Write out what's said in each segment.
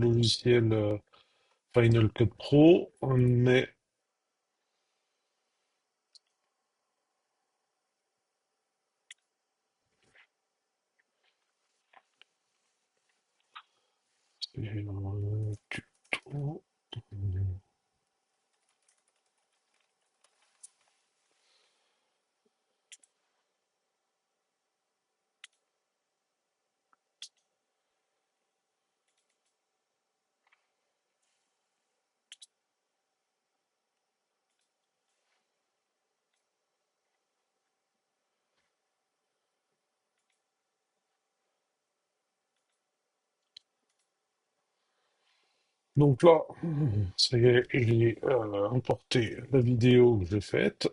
logiciel Final Cut Pro, mais c'est tuto. Donc là, ça y est, j'ai importé la vidéo que j'ai faite.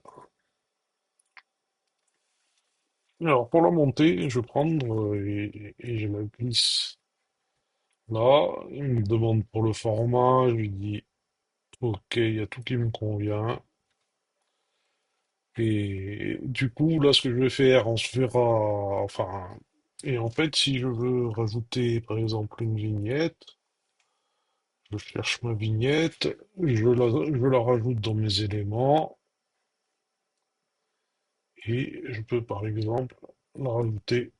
Alors pour la monter, je vais prendre et je la glisse là. Il me demande pour le format, je lui dis OK, il y a tout qui me convient. Et du coup, là, ce que je vais faire, on se verra. Enfin, et en fait, si je veux rajouter, par exemple, une vignette, je cherche ma vignette, je la rajoute dans mes éléments, et je peux, par exemple, la rajouter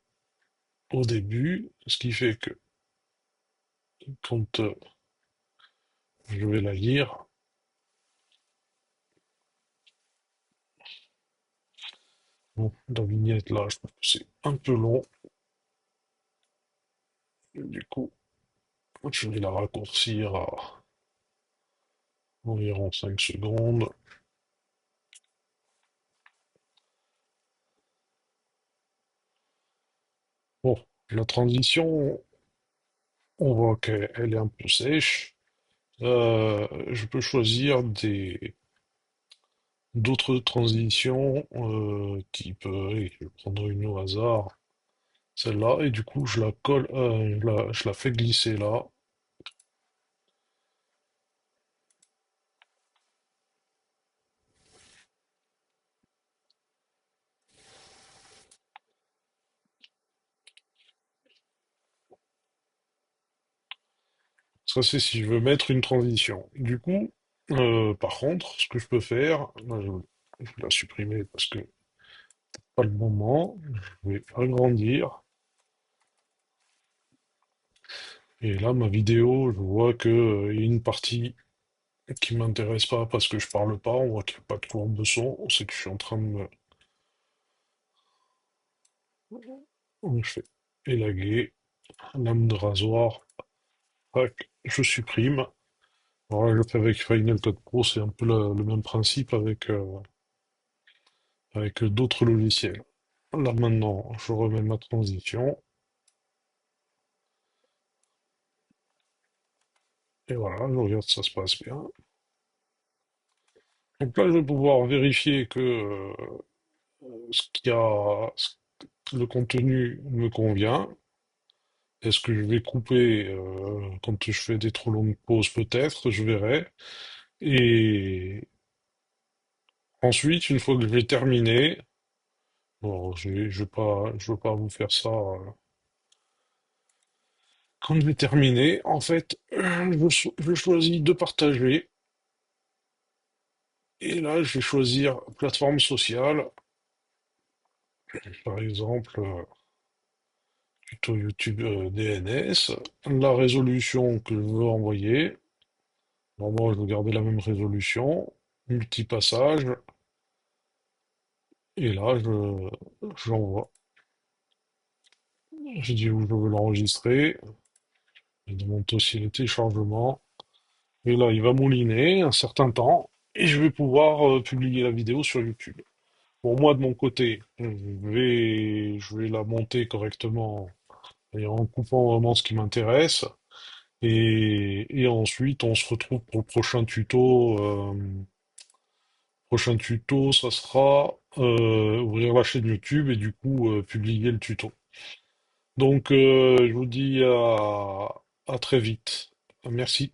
au début, ce qui fait que quand je vais la lire, bon, la vignette là, je trouve que c'est un peu long, du coup, je vais la raccourcir à environ 5 secondes. Bon, la transition, on voit qu'elle est un peu sèche. Je peux choisir d'autres transitions, type, je vais prendre une au hasard, celle-là, et du coup, je la colle, je la fais glisser là. Ça, c'est si je veux mettre une transition. Du coup, par contre, ce que je peux faire, là, je vais la supprimer parce que pas le moment. Je vais agrandir. Et là, ma vidéo, je vois que, il y a une partie qui m'intéresse pas parce que je parle pas. On voit qu'il n'y a pas de courbe de son. On sait que je suis en train de me. Je fais élaguer, lame de rasoir, tac, je supprime. Alors là, je le fais avec Final Cut Pro, c'est un peu le même principe avec d'autres logiciels. Là maintenant, je remets ma transition. Et voilà, je regarde si ça se passe bien. Donc là, je vais pouvoir vérifier que ce qu'il y a, le contenu me convient. Est-ce que je vais couper quand je fais des trop longues pauses? Peut-être, je verrai. Et ensuite, une fois que je vais terminer, bon, je vais pas vous faire ça. Quand je vais terminer, en fait, je choisis de partager. Et là, je vais choisir plateforme sociale. Par exemple, tuto YouTube DNS. La résolution que je veux envoyer. Normalement, je veux garder la même résolution. Multipassage. Et là, j'envoie. Je dis où je veux l'enregistrer. Je demande aussi le téléchargement. Et là, il va mouliner un certain temps. Et je vais pouvoir publier la vidéo sur YouTube. Pour moi, de mon côté, je vais la monter correctement et en coupant vraiment ce qui m'intéresse. Et ensuite, on se retrouve pour le prochain tuto. Prochain tuto, ça sera ouvrir la chaîne YouTube et du coup publier le tuto. Donc, je vous dis à très vite. Merci.